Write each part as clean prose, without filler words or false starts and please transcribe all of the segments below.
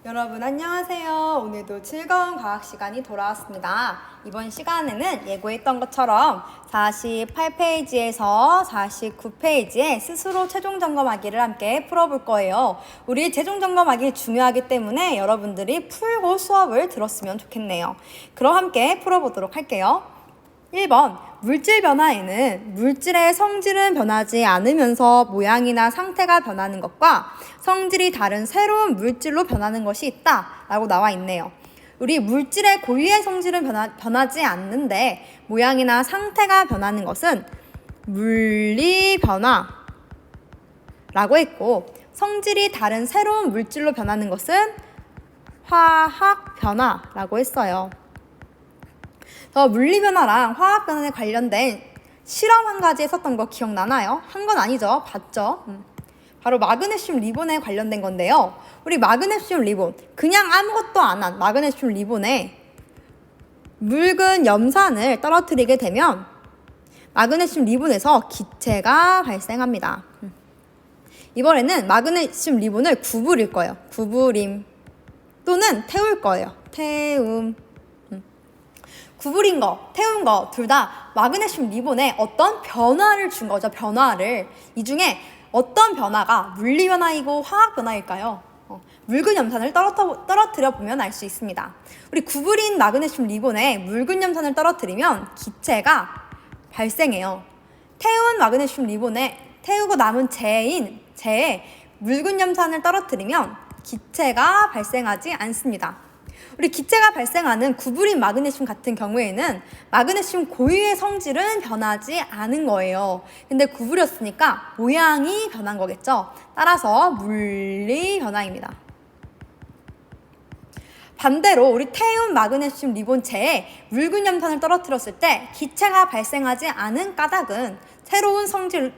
여러분 안녕하세요. 오늘도 즐거운 과학 시간이 돌아왔습니다. 이번 시간에는 예고했던 것처럼 48페이지에서 49페이지에 스스로 최종 점검하기를 함께 풀어볼 거예요. 우리 최종 점검하기 중요하기 때문에 여러분들이 풀고 수업을 들었으면 좋겠네요. 그럼 함께 풀어보도록 할게요. 1번, 물질 변화에는 물질의 성질은 변하지 않으면서 모양이나 상태가 변하는 것과 성질이 다른 새로운 물질로 변하는 것이 있다 라고 나와 있네요. 우리 물질의 고유의 성질은 변하지 않는데 모양이나 상태가 변하는 것은 물리 변화라고 했고, 성질이 다른 새로운 물질로 변하는 것은 화학 변화라고 했어요. 물리 변화랑 화학 변화에 관련된 실험 한 가지 했었던 거 기억나나요? 한 건 아니죠. 봤죠? 바로 마그네슘 리본에 관련된 건데요. 우리 마그네슘 리본, 그냥 아무것도 안 한 마그네슘 리본에 묽은 염산을 떨어뜨리게 되면 마그네슘 리본에서 기체가 발생합니다. 이번에는 마그네슘 리본을 구부릴 거예요. 구부림 또는 태울 거예요. 태움. 구부린 거, 태운 거 둘 다 마그네슘 리본에 어떤 변화를 준 거죠. 변화를. 이 중에 어떤 변화가 물리 변화이고 화학 변화일까요? 묽은 염산을 떨어뜨려 보면 알 수 있습니다. 우리 구부린 마그네슘 리본에 묽은 염산을 떨어뜨리면 기체가 발생해요. 태운 마그네슘 리본에 태우고 남은 재에 묽은 염산을 떨어뜨리면 기체가 발생하지 않습니다. 우리 기체가 발생하는 구부린 마그네슘 같은 경우에는 마그네슘 고유의 성질은 변하지 않은 거예요. 근데 구부렸으니까 모양이 변한 거겠죠. 따라서 물리 변화입니다. 반대로 우리 태운 마그네슘 리본체에 묽은 염산을 떨어뜨렸을 때 기체가 발생하지 않은 까닭은 새로운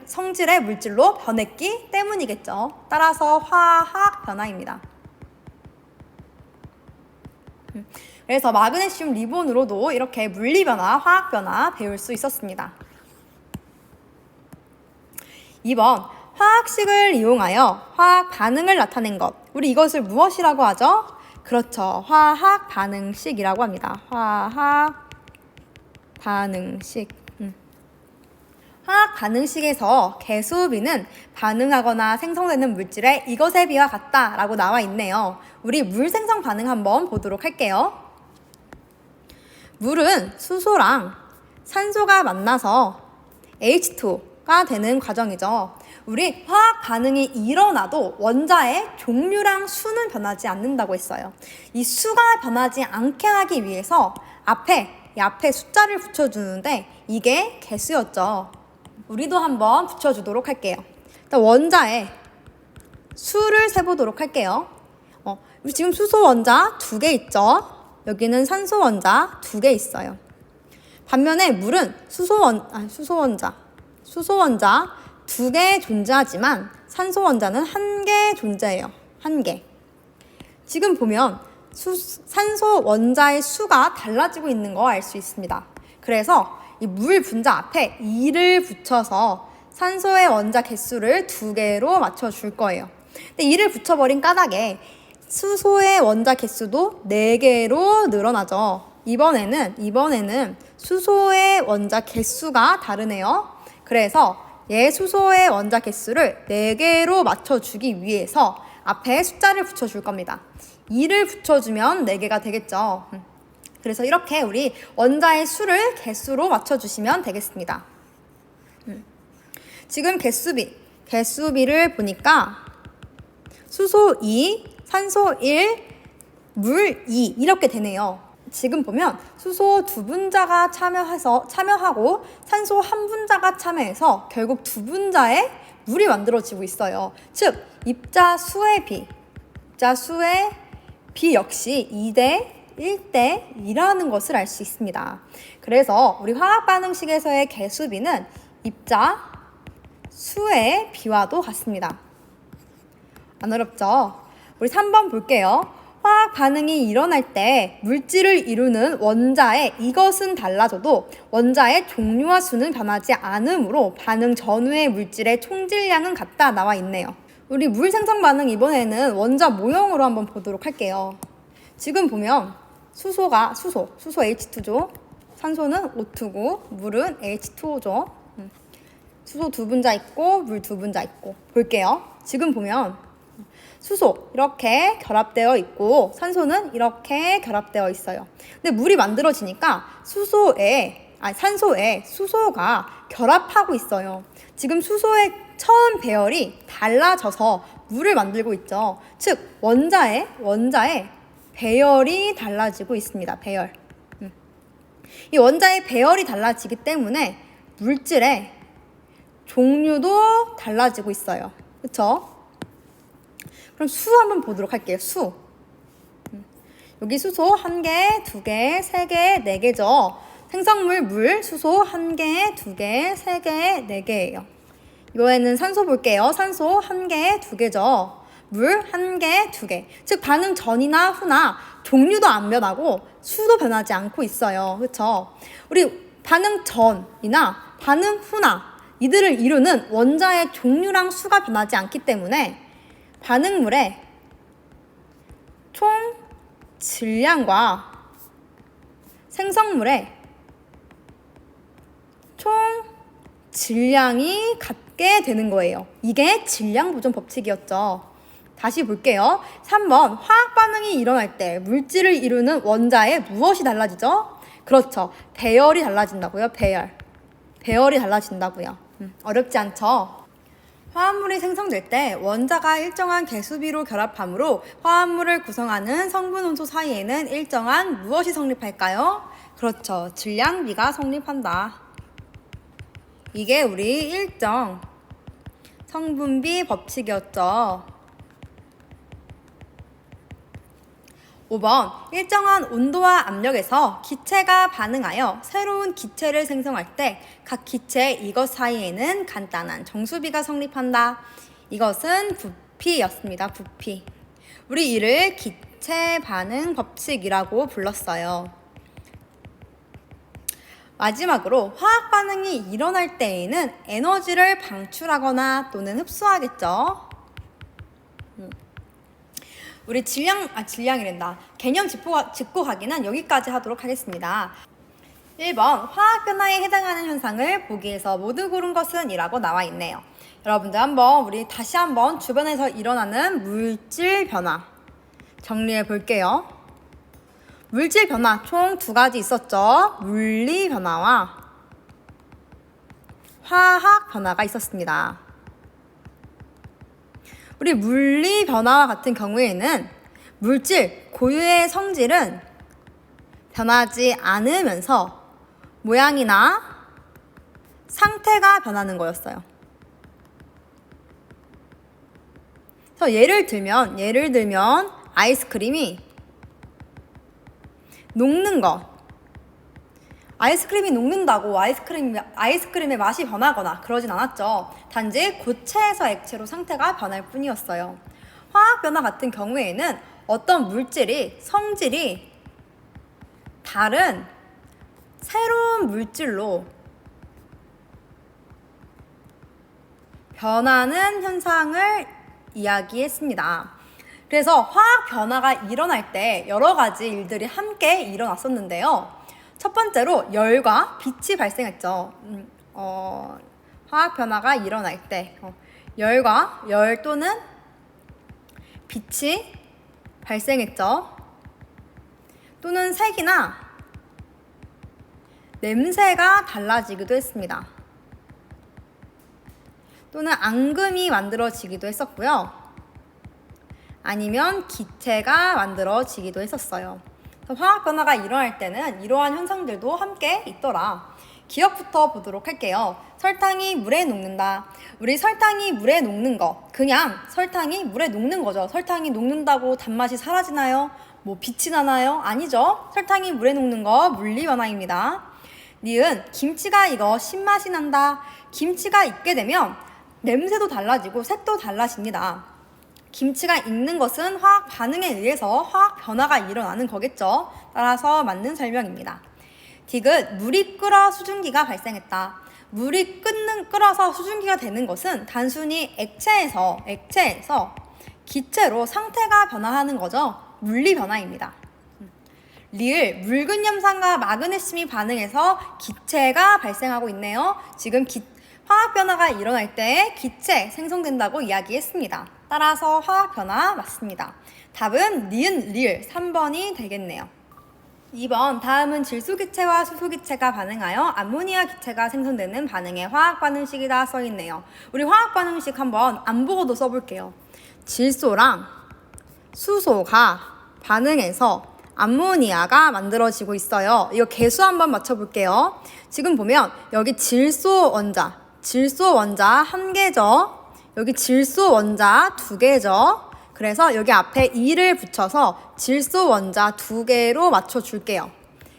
성질의 물질로 변했기 때문이겠죠. 따라서 화학 변화입니다. 그래서 마그네슘 리본으로도 이렇게 물리 변화, 화학 변화 배울 수 있었습니다. 2번, 화학식을 이용하여 화학 반응을 나타낸 것. 우리 이것을 무엇이라고 하죠? 그렇죠. 화학 반응식이라고 합니다. 화학 반응식. 화학 반응식에서 개수비는 반응하거나 생성되는 물질의 이것에 비와 같다라고 나와 있네요. 우리 물 생성 반응 한번 보도록 할게요. 물은 수소랑 산소가 만나서 H2가 되는 과정이죠. 우리 화학 반응이 일어나도 원자의 종류랑 수는 변하지 않는다고 했어요. 이 수가 변하지 않게 하기 위해서 앞에 숫자를 붙여주는데 이게 개수였죠. 우리도 한번 붙여주도록 할게요. 일단 원자의 수를 세보도록 할게요. 우리 지금 수소 원자 2개 있죠? 여기는 산소 원자 2개 있어요. 반면에 물은 수소 원자 2개 존재하지만 산소 원자는 1개 존재해요. 1개. 지금 보면 산소 원자의 수가 달라지고 있는 거 알 수 있습니다. 그래서 이 물 분자 앞에 2를 붙여서 산소의 원자 개수를 2개로 맞춰줄 거예요. 근데 2를 붙여버린 까닭에 수소의 원자 개수도 4개로 늘어나죠. 이번에는 수소의 원자 개수가 다르네요. 그래서 수소의 원자 개수를 4개로 맞춰주기 위해서 앞에 숫자를 붙여줄 겁니다. 2를 붙여주면 4개가 되겠죠. 그래서 이렇게 우리 원자의 수를 개수로 맞춰주시면 되겠습니다. 지금 개수비를 보니까 수소 2, 산소 1, 물 2 이렇게 되네요. 지금 보면 수소 2분자가 참여하고 산소 1분자가 참여해서 결국 2분자의 물이 만들어지고 있어요. 즉 입자수의 비 역시 2대 1대 2라는 것을 알 수 있습니다. 그래서 우리 화학 반응식에서의 개수비는 입자 수의 비와도 같습니다. 안 어렵죠? 우리 3번 볼게요. 화학 반응이 일어날 때 물질을 이루는 원자의 이것은 달라져도 원자의 종류와 수는 변하지 않으므로 반응 전후의 물질의 총질량은 같다 나와 있네요. 우리 물 생성 반응 이번에는 원자 모형으로 한번 보도록 할게요. 지금 보면 수소 H2죠. 산소는 O2고 물은 H2O죠. 수소 두 분자 있고 물 두 분자 있고 볼게요. 지금 보면 수소 이렇게 결합되어 있고 산소는 이렇게 결합되어 있어요. 근데 물이 만들어지니까 산소에 수소가 결합하고 있어요. 지금 수소의 처음 배열이 달라져서 물을 만들고 있죠. 즉 원자의 배열이 달라지고 있습니다. 배열. 이 원자의 배열이 달라지기 때문에 물질의 종류도 달라지고 있어요. 그렇죠? 그럼 수 한번 보도록 할게요. 수. 여기 수소 1개, 2개, 3개, 4개죠. 생성물 물, 수소 1개, 2개, 3개, 4개예요. 이번에는 산소 볼게요. 산소 1개, 2개죠. 물 1개, 2개. 즉 반응 전이나 후나 종류도 안 변하고 수도 변하지 않고 있어요. 그렇죠? 우리 반응 전이나 반응 후나 이들을 이루는 원자의 종류랑 수가 변하지 않기 때문에 반응물의 총 질량과 생성물의 총 질량이 같게 되는 거예요. 이게 질량 보존 법칙이었죠. 다시 볼게요. 3번 화학 반응이 일어날 때 물질을 이루는 원자에 무엇이 달라지죠? 그렇죠. 배열이 달라진다고요. 배열이 달라진다고요. 어렵지 않죠? 화합물이 생성될 때 원자가 일정한 개수비로 결합하므로 화합물을 구성하는 성분 원소 사이에는 일정한 무엇이 성립할까요? 그렇죠. 질량비가 성립한다. 이게 우리 일정 성분비 법칙이었죠. 5번 일정한 온도와 압력에서 기체가 반응하여 새로운 기체를 생성할 때 각 기체 이것 사이에는 간단한 정수비가 성립한다. 이것은 부피였습니다. 부피. 우리 이를 기체 반응 법칙이라고 불렀어요. 마지막으로 화학 반응이 일어날 때에는 에너지를 방출하거나 또는 흡수하겠죠. 우리 질량이란다. 개념 짚고 가기는 여기까지 하도록 하겠습니다. 1번 화학 변화에 해당하는 현상을 보기에서 모두 고른 것은 이라고 나와 있네요. 여러분들 우리 다시 한번 주변에서 일어나는 물질 변화 정리해 볼게요. 물질 변화 총 2가지 있었죠. 물리 변화와 화학 변화가 있었습니다. 우리 물리 변화와 같은 경우에는 물질 고유의 성질은 변하지 않으면서 모양이나 상태가 변하는 거였어요. 그래서 예를 들면 아이스크림이 녹는 거. 아이스크림이 녹는다고 아이스크림의 맛이 변하거나 그러진 않았죠. 단지 고체에서 액체로 상태가 변할 뿐이었어요. 화학 변화 같은 경우에는 어떤 물질이 성질이 다른 새로운 물질로 변하는 현상을 이야기했습니다. 그래서 화학 변화가 일어날 때 여러 가지 일들이 함께 일어났었는데요. 첫 번째로 열과 빛이 발생했죠. 화학 변화가 일어날 때 열 또는 빛이 발생했죠. 또는 색이나 냄새가 달라지기도 했습니다. 또는 앙금이 만들어지기도 했었고요. 아니면 기체가 만들어지기도 했었어요. 화학 변화가 일어날 때는 이러한 현상들도 함께 있더라. 기억부터 보도록 할게요. 설탕이 물에 녹는다. 우리 설탕이 물에 녹는 거, 그냥 설탕이 물에 녹는 거죠. 설탕이 녹는다고 단맛이 사라지나요? 빛이 나나요? 아니죠. 설탕이 물에 녹는 거 물리 변화입니다. 니은 김치가 익어 신맛이 난다. 김치가 익게 되면 냄새도 달라지고 색도 달라집니다. 김치가 익는 것은 화학 반응에 의해서 화학 변화가 일어나는 거겠죠. 따라서 맞는 설명입니다. 디귿 물이 끓어 수증기가 발생했다. 물이 끓어서 수증기가 되는 것은 단순히 액체에서 기체로 상태가 변화하는 거죠. 물리 변화입니다. 리을, 묽은 염산과 마그네슘이 반응해서 기체가 발생하고 있네요. 지금 화학 변화가 일어날 때 기체 생성된다고 이야기했습니다. 따라서 화학 변화 맞습니다. 답은 니은, 리을 3번이 되겠네요. 2번, 다음은 질소기체와 수소기체가 반응하여 암모니아 기체가 생성되는 반응의 화학 반응식이다 써있네요. 우리 화학 반응식 한번 안 보고도 써볼게요. 질소랑 수소가 반응해서 암모니아가 만들어지고 있어요. 이거 개수 한번 맞춰볼게요. 지금 보면 여기 질소 원자 1개죠. 여기 질소 원자 2개죠. 그래서 여기 앞에 2를 붙여서 질소 원자 2개로 맞춰줄게요.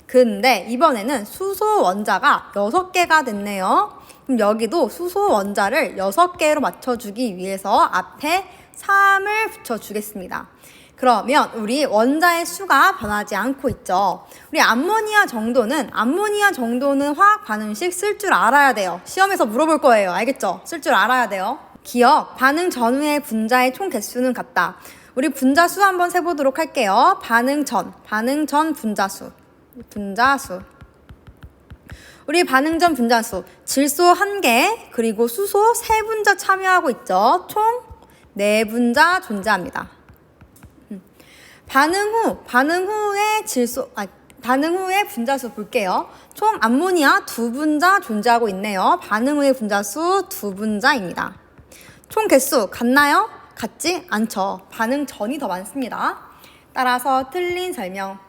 근데 이번에는 수소 원자가 6개가 됐네요. 그럼 여기도 수소 원자를 6개로 맞춰주기 위해서 앞에 3을 붙여주겠습니다. 그러면 우리 원자의 수가 변하지 않고 있죠. 우리 암모니아 정도는 화학 반응식 쓸 줄 알아야 돼요. 시험에서 물어볼 거예요. 알겠죠? 쓸 줄 알아야 돼요. 기억, 반응 전후의 분자의 총 개수는 같다. 우리 분자수 한번 세보도록 할게요. 반응 전 분자수. 우리 반응 전 분자수, 질소 1개, 그리고 수소 3분자 참여하고 있죠. 총 4분자 존재합니다. 반응 후의 분자수 볼게요. 총 암모니아 2분자 존재하고 있네요. 반응 후의 분자수 2분자입니다. 총 개수 같나요? 같지 않죠. 반응 전이 더 많습니다. 따라서 틀린 설명.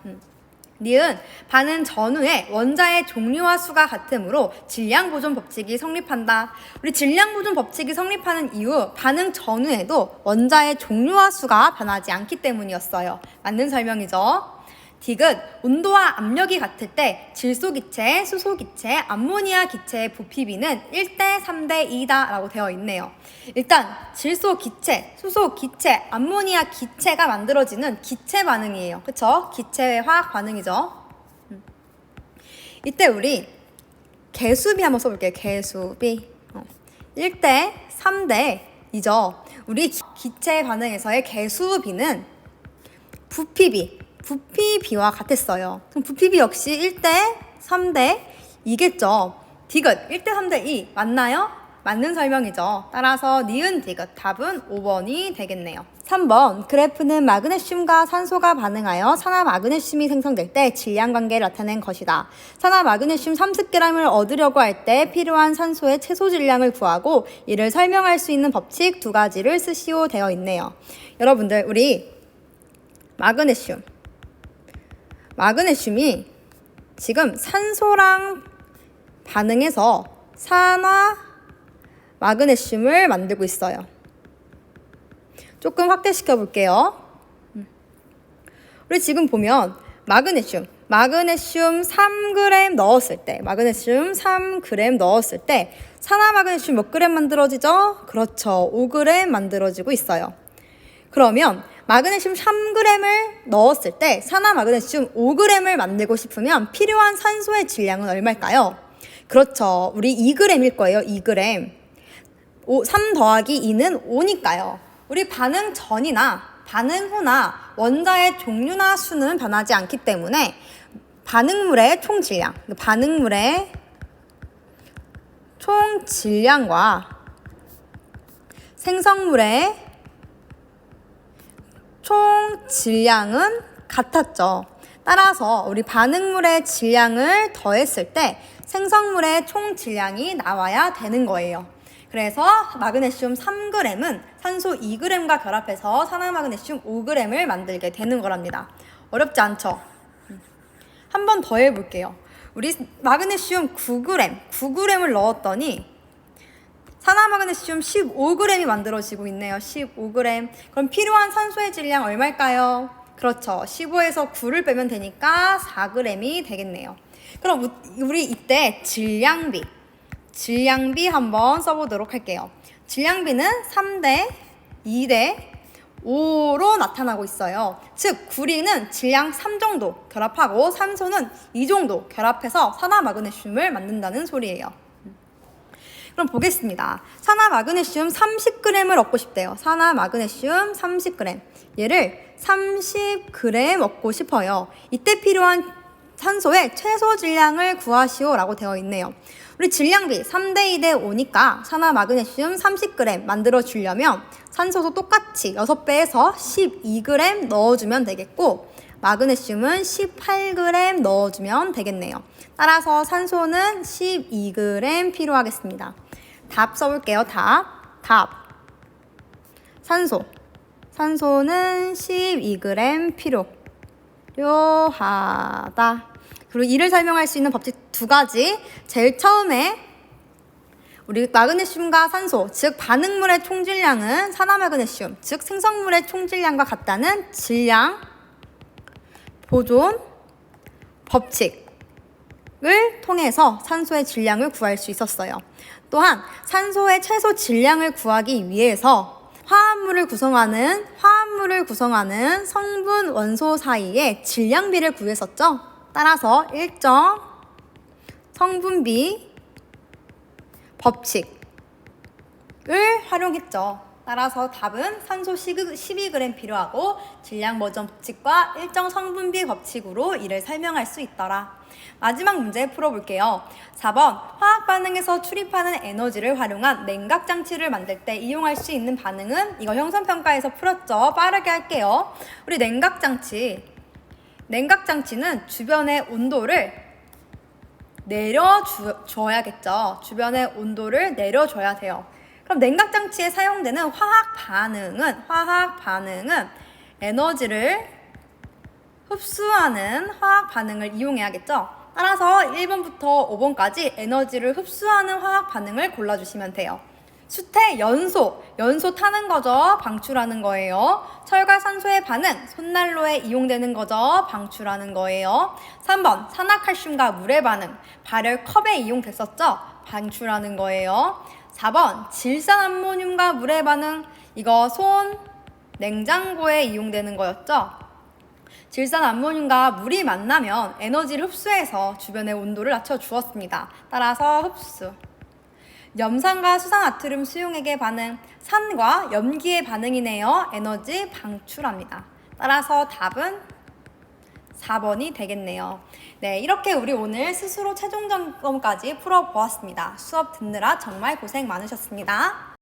니은, 반응 전후에 원자의 종류와 수가 같으므로 질량 보존 법칙이 성립한다. 우리 질량 보존 법칙이 성립하는 이유, 반응 전후에도 원자의 종류와 수가 변하지 않기 때문이었어요. 맞는 설명이죠. 디귿, 온도와 압력이 같을 때 질소기체, 수소기체, 암모니아 기체의 부피비는 1대 3대 2다 라고 되어 있네요. 일단 질소기체, 수소기체, 암모니아 기체가 만들어지는 기체 반응이에요. 그쵸? 기체의 화학 반응이죠. 이때 우리 개수비 한번 써볼게요. 개수비 1대 3대 2죠. 우리 기체 반응에서의 개수비는 부피비와 같았어요. 그럼 부피비 역시 1대 3대 2겠죠. 디귿 1대 3대 2 맞나요? 맞는 설명이죠. 따라서 니은 디귿 답은 5번이 되겠네요. 3번, 그래프는 마그네슘과 산소가 반응하여 산화마그네슘이 생성될 때 질량 관계를 나타낸 것이다. 산화마그네슘 30g을 얻으려고 할 때 필요한 산소의 최소 질량을 구하고 이를 설명할 수 있는 법칙 2가지를 쓰시오 되어 있네요. 여러분들, 우리 마그네슘이 지금 산소랑 반응해서 산화마그네슘을 만들고 있어요. 조금 확대시켜 볼게요. 우리 지금 보면 마그네슘 3g 넣었을 때 산화마그네슘 몇 그램 만들어지죠? 그렇죠. 5g 만들어지고 있어요. 그러면 마그네슘 3g을 넣었을 때 산화마그네슘 5g을 만들고 싶으면 필요한 산소의 질량은 얼마일까요? 그렇죠. 우리 2g일 거예요. 2g. 3 더하기 2는 5니까요. 우리 반응 전이나 반응 후나 원자의 종류나 수는 변하지 않기 때문에 반응물의 총 질량과 생성물의 총 질량은 같았죠. 따라서 우리 반응물의 질량을 더했을 때 생성물의 총 질량이 나와야 되는 거예요. 그래서 마그네슘 3g은 산소 2g과 결합해서 산화마그네슘 5g을 만들게 되는 거랍니다. 어렵지 않죠? 한 번 더 해볼게요. 우리 마그네슘 9g을 넣었더니 산화마그네슘 15g이 만들어지고 있네요. 15g. 그럼 필요한 산소의 질량 얼마일까요? 그렇죠. 15에서 9를 빼면 되니까 4g이 되겠네요. 그럼 우리 이때 질량비 한번 써보도록 할게요. 질량비는 3대 2대 5로 나타나고 있어요. 즉 구리는 질량 3 정도 결합하고 산소는 2 정도 결합해서 산화마그네슘을 만든다는 소리예요. 그럼 보겠습니다. 산화 마그네슘 30g을 얻고 싶대요. 산화 마그네슘 30g. 얘를 30g 얻고 싶어요. 이때 필요한 산소의 최소 질량을 구하시오라고 되어 있네요. 우리 질량비 3대 2대 5니까 산화 마그네슘 30g 만들어 주려면 산소도 똑같이 6배에서 12g 넣어주면 되겠고 마그네슘은 18g 넣어주면 되겠네요. 따라서 산소는 12g 필요하겠습니다. 답 써볼게요. 답. 산소는 12g 필요하다. 그리고 이를 설명할 수 있는 법칙 2가지. 제일 처음에 우리 마그네슘과 산소, 즉 반응물의 총질량은 산화 마그네슘, 즉 생성물의 총질량과 같다는 질량 보존 법칙을 통해서 산소의 질량을 구할 수 있었어요. 또한 산소의 최소 질량을 구하기 위해서 화합물을 구성하는 성분 원소 사이의 질량비를 구했었죠. 따라서 일정 성분비 법칙을 활용했죠. 따라서 답은 산소 12g 필요하고 질량 보존 법칙과 일정 성분비 법칙으로 이를 설명할 수 있더라. 마지막 문제 풀어볼게요. 4번 화학 반응에서 출입하는 에너지를 활용한 냉각 장치를 만들 때 이용할 수 있는 반응은 이거 형성평가에서 풀었죠. 빠르게 할게요. 우리 냉각 장치는 주변의 온도를 내려줘야겠죠. 주변의 온도를 내려줘야 돼요. 그럼 냉각 장치에 사용되는 화학 반응은 에너지를 흡수하는 화학 반응을 이용해야겠죠. 따라서 1번부터 5번까지 에너지를 흡수하는 화학 반응을 골라주시면 돼요. 수태, 연소 타는 거죠. 방출하는 거예요. 철과 산소의 반응, 손난로에 이용되는 거죠. 방출하는 거예요. 3번, 산화칼슘과 물의 반응, 발열 컵에 이용됐었죠. 방출하는 거예요. 4번, 질산암모늄과 물의 반응, 이거 냉장고에 이용되는 거였죠. 질산암모늄과 물이 만나면 에너지를 흡수해서 주변의 온도를 낮춰주었습니다. 따라서 흡수. 염산과 수산나트륨 수용액의 반응, 산과 염기의 반응이네요. 에너지 방출합니다. 따라서 답은 4번이 되겠네요. 네, 이렇게 우리 오늘 스스로 최종 점검까지 풀어보았습니다. 수업 듣느라 정말 고생 많으셨습니다.